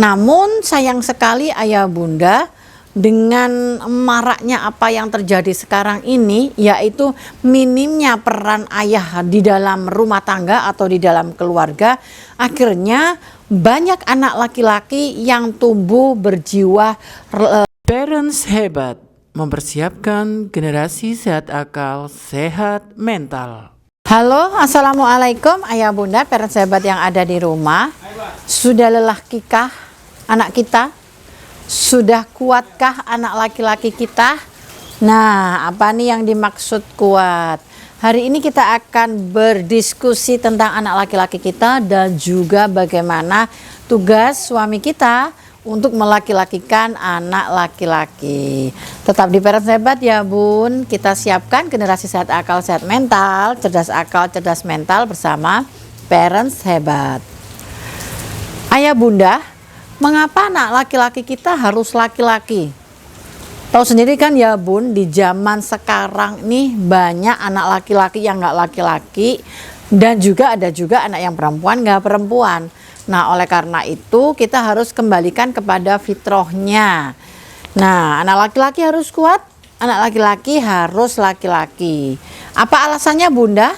Namun sayang sekali ayah bunda, dengan maraknya apa yang terjadi sekarang ini, yaitu minimnya peran ayah di dalam rumah tangga atau di dalam keluarga, akhirnya banyak anak laki-laki yang tumbuh berjiwa parents hebat, mempersiapkan generasi sehat akal, sehat mental. Halo, assalamualaikum ayah bunda, parents hebat yang ada di rumah. Sudah lelahkah anak kita? Sudah kuatkah anak laki-laki kita? Nah, apa nih yang dimaksud kuat? Hari ini kita akan berdiskusi tentang anak laki-laki kita dan juga bagaimana tugas suami kita untuk melaki-lakikan anak laki-laki. Tetap di Parents Hebat ya bun. Kita siapkan generasi sehat akal, sehat mental, cerdas akal, cerdas mental bersama Parents Hebat. Ayah bunda, mengapa anak laki-laki kita harus laki-laki? Tahu sendiri kan ya bun, di zaman sekarang nih banyak anak laki-laki yang nggak laki-laki, dan juga ada juga anak yang perempuan nggak perempuan. Nah oleh karena itu kita harus kembalikan kepada fitrahnya. Nah anak laki-laki harus kuat, anak laki-laki harus laki-laki. Apa alasannya bunda?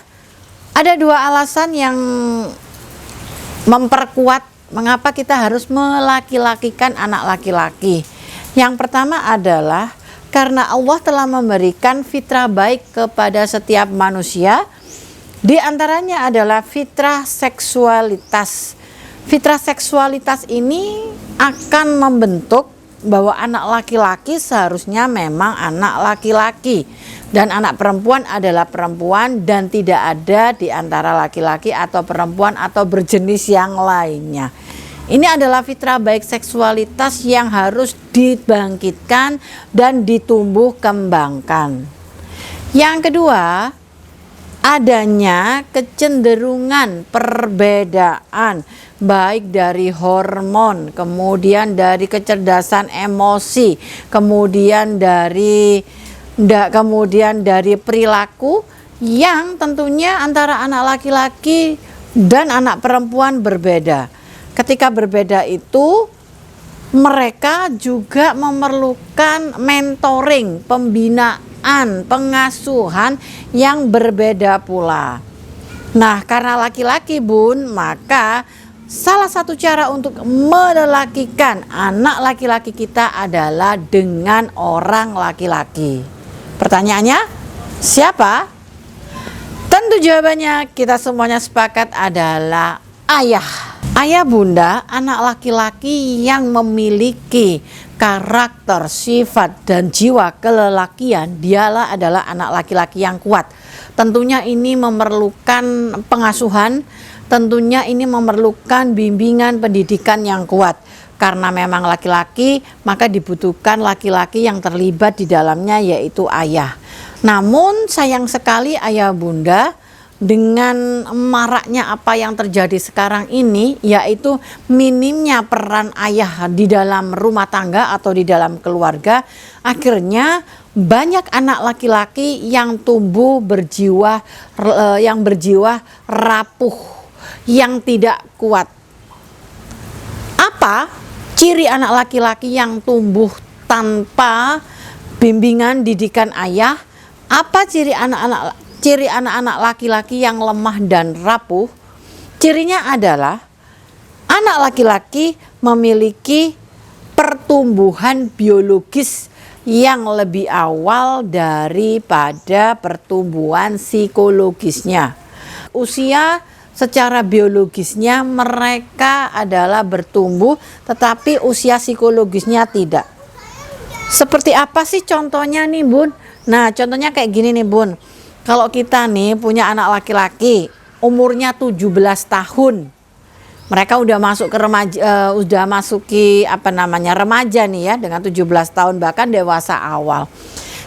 Ada dua alasan yang memperkuat mengapa kita harus melaki-lakikan anak laki-laki. Yang pertama adalah karena Allah telah memberikan fitrah baik kepada setiap manusia. Di antaranya adalah fitrah seksualitas. Fitrah seksualitas ini akan membentuk bahwa anak laki-laki seharusnya memang anak laki-laki. Dan anak perempuan adalah perempuan dan tidak ada di antara laki-laki atau perempuan atau berjenis yang lainnya. Ini adalah fitrah baik seksualitas yang harus dibangkitkan dan ditumbuh kembangkan. Yang kedua, adanya kecenderungan perbedaan baik dari hormon, kemudian dari kecerdasan emosi, kemudian dari perilaku yang tentunya antara anak laki-laki dan anak perempuan berbeda. Ketika berbeda itu, mereka juga memerlukan mentoring, pembinaan, pengasuhan yang berbeda pula. Nah, karena laki-laki bun, maka salah satu cara untuk melelakikan anak laki-laki kita adalah dengan orang laki-laki. Pertanyaannya, siapa? Tentu jawabannya kita semuanya sepakat adalah ayah. Ayah bunda, anak laki-laki yang memiliki karakter, sifat, dan jiwa kelelakian, dialah adalah anak laki-laki yang kuat. Tentunya ini memerlukan pengasuhan, tentunya ini memerlukan bimbingan pendidikan yang kuat. Karena memang laki-laki, maka dibutuhkan laki-laki yang terlibat di dalamnya, yaitu ayah. Namun sayang sekali ayah bunda, dengan maraknya apa yang terjadi sekarang ini, yaitu minimnya peran ayah di dalam rumah tangga atau di dalam keluarga, akhirnya banyak anak laki-laki yang tumbuh berjiwa rapuh, yang tidak kuat. Apa ciri anak laki-laki yang tumbuh tanpa bimbingan didikan ayah? Apa ciri anak-anak laki-laki yang lemah dan rapuh? Cirinya adalah anak laki-laki memiliki pertumbuhan biologis yang lebih awal daripada pertumbuhan psikologisnya. Usia secara biologisnya mereka adalah bertumbuh, tetapi usia psikologisnya tidak. Seperti apa sih contohnya nih bun? Nah contohnya kayak gini nih bun. Kalau kita nih punya anak laki-laki umurnya 17 tahun, mereka udah masuk ke remaja nih ya, dengan 17 tahun bahkan dewasa awal.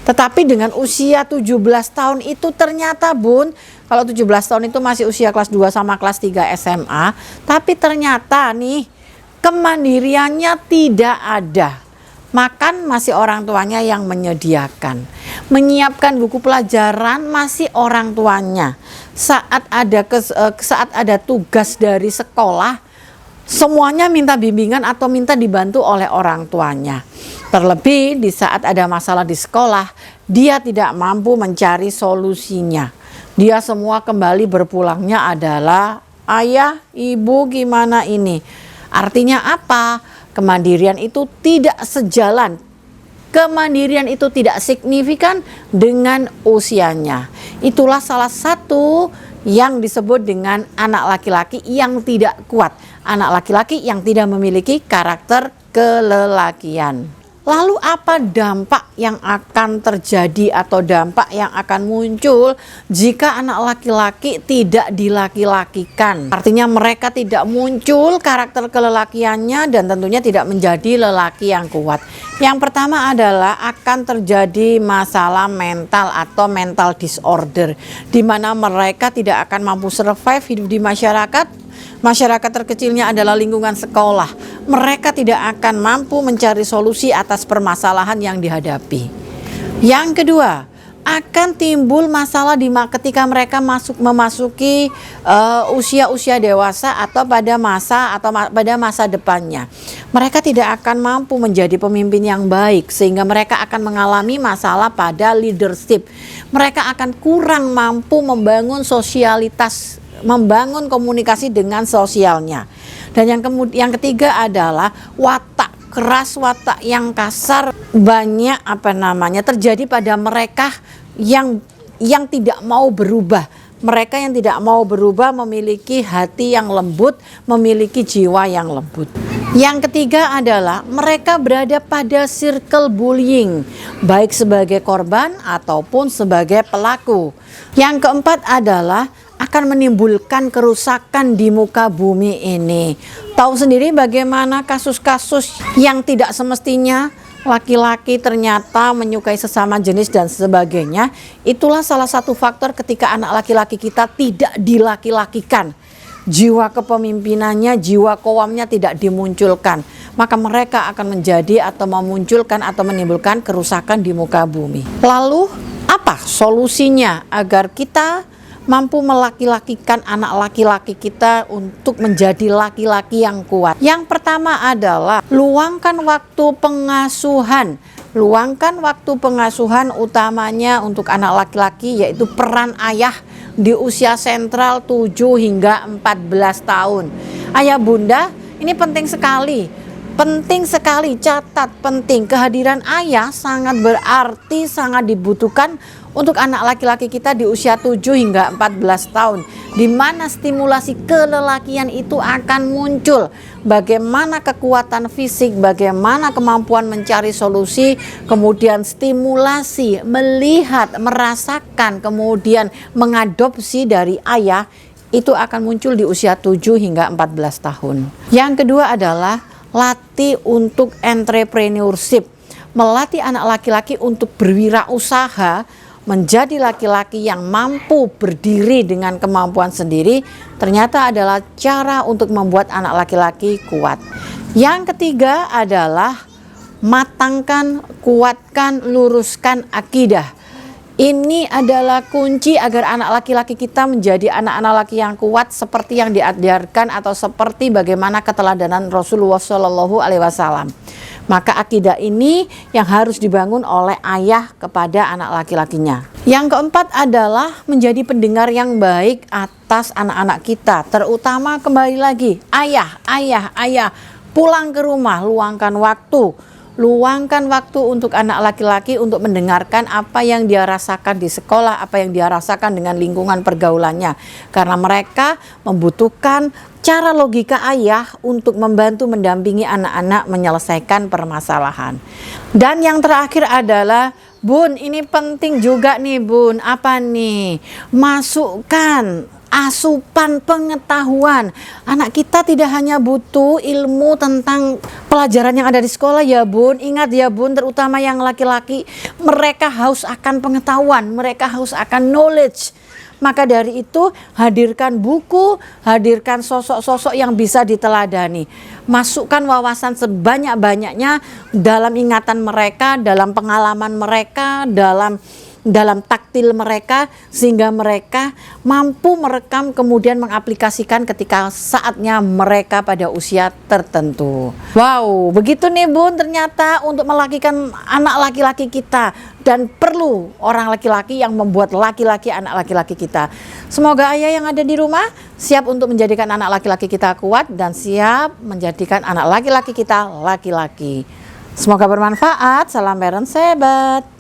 Tetapi dengan usia 17 tahun itu ternyata bun, kalau 17 tahun itu masih usia kelas 2 sama kelas 3 SMA, tapi ternyata nih kemandiriannya tidak ada. Makan masih orang tuanya yang menyediakan. Menyiapkan buku pelajaran masih orang tuanya. Saat ada tugas dari sekolah, semuanya minta bimbingan atau minta dibantu oleh orang tuanya. Terlebih di saat ada masalah di sekolah, dia tidak mampu mencari solusinya. Dia semua kembali berpulangnya adalah, ayah, ibu, gimana ini? Artinya apa? Kemandirian itu tidak sejalan. Kemandirian itu tidak signifikan dengan usianya. Itulah salah satu yang disebut dengan anak laki-laki yang tidak kuat. Anak laki-laki yang tidak memiliki karakter kelelakian. Lalu apa dampak yang akan terjadi atau dampak yang akan muncul jika anak laki-laki tidak dilaki-lakikan? Artinya mereka tidak muncul karakter kelelakiannya dan tentunya tidak menjadi lelaki yang kuat. Yang pertama adalah akan terjadi masalah mental atau mental disorder, di mana mereka tidak akan mampu survive hidup di masyarakat. Masyarakat terkecilnya adalah lingkungan sekolah. Mereka tidak akan mampu mencari solusi atas permasalahan yang dihadapi. Yang kedua, akan timbul masalah ketika mereka memasuki usia-usia dewasa atau pada masa depannya. Mereka tidak akan mampu menjadi pemimpin yang baik, sehingga mereka akan mengalami masalah pada leadership. Mereka akan kurang mampu membangun sosialitas, membangun komunikasi dengan sosialnya. Dan yang ketiga adalah watak keras, watak yang kasar banyak terjadi pada mereka yang tidak mau berubah. Mereka yang tidak mau berubah memiliki hati yang lembut, memiliki jiwa yang lembut. Yang ketiga adalah mereka berada pada circle bullying, baik sebagai korban ataupun sebagai pelaku. Yang keempat adalah akan menimbulkan kerusakan di muka bumi ini. Tahu sendiri bagaimana kasus-kasus yang tidak semestinya laki-laki ternyata menyukai sesama jenis dan sebagainya. Itulah salah satu faktor ketika anak laki-laki kita tidak dilaki-lakikan. Jiwa kepemimpinannya, jiwa kowamnya tidak dimunculkan. Maka mereka akan menjadi atau memunculkan atau menimbulkan kerusakan di muka bumi. Lalu apa solusinya agar kita mampu melaki-lakikan anak laki-laki kita untuk menjadi laki-laki yang kuat? Yang pertama adalah luangkan waktu pengasuhan. Luangkan waktu pengasuhan utamanya untuk anak laki-laki, yaitu peran ayah di usia sentral 7 hingga 14 tahun. Ayah bunda, ini penting sekali. Penting sekali, catat, penting. Kehadiran ayah sangat berarti, sangat dibutuhkan untuk anak laki-laki kita di usia 7 hingga 14 tahun. Di mana stimulasi kelelakian itu akan muncul. Bagaimana kekuatan fisik, bagaimana kemampuan mencari solusi, kemudian stimulasi, melihat, merasakan, kemudian mengadopsi dari ayah, itu akan muncul di usia 7 hingga 14 tahun. Yang kedua adalah latih untuk entrepreneurship, melatih anak laki-laki untuk berwirausaha, menjadi laki-laki yang mampu berdiri dengan kemampuan sendiri, ternyata adalah cara untuk membuat anak laki-laki kuat. Yang ketiga adalah matangkan, kuatkan, luruskan akidah. Ini adalah kunci agar anak laki-laki kita menjadi anak-anak laki yang kuat, seperti yang diajarkan atau seperti bagaimana keteladanan Rasulullah SAW. Maka akidah ini yang harus dibangun oleh ayah kepada anak laki-lakinya. Yang keempat adalah menjadi pendengar yang baik atas anak-anak kita, terutama kembali lagi ayah, pulang ke rumah, luangkan waktu untuk anak laki-laki untuk mendengarkan apa yang dia rasakan di sekolah, apa yang dia rasakan dengan lingkungan pergaulannya. Karena mereka membutuhkan cara logika ayah untuk membantu mendampingi anak-anak menyelesaikan permasalahan. Dan yang terakhir adalah, Bun, ini penting juga nih Bun, apa nih? Masukkan asupan pengetahuan. Anak kita tidak hanya butuh ilmu tentang pelajaran yang ada di sekolah ya Bun. Ingat ya Bun, terutama yang laki-laki, mereka haus akan pengetahuan, mereka haus akan knowledge. Maka dari itu hadirkan buku, hadirkan sosok-sosok yang bisa diteladani. Masukkan wawasan sebanyak-banyaknya dalam ingatan mereka, dalam pengalaman mereka, dalam dalam taktil mereka, sehingga mereka mampu merekam kemudian mengaplikasikan ketika saatnya mereka pada usia tertentu. Wow, begitu nih Bun, ternyata untuk melahirkan anak laki-laki kita, dan perlu orang laki-laki yang membuat laki-laki anak laki-laki kita. Semoga ayah yang ada di rumah siap untuk menjadikan anak laki-laki kita kuat dan siap menjadikan anak laki-laki kita laki-laki. Semoga bermanfaat. Salam parents hebat.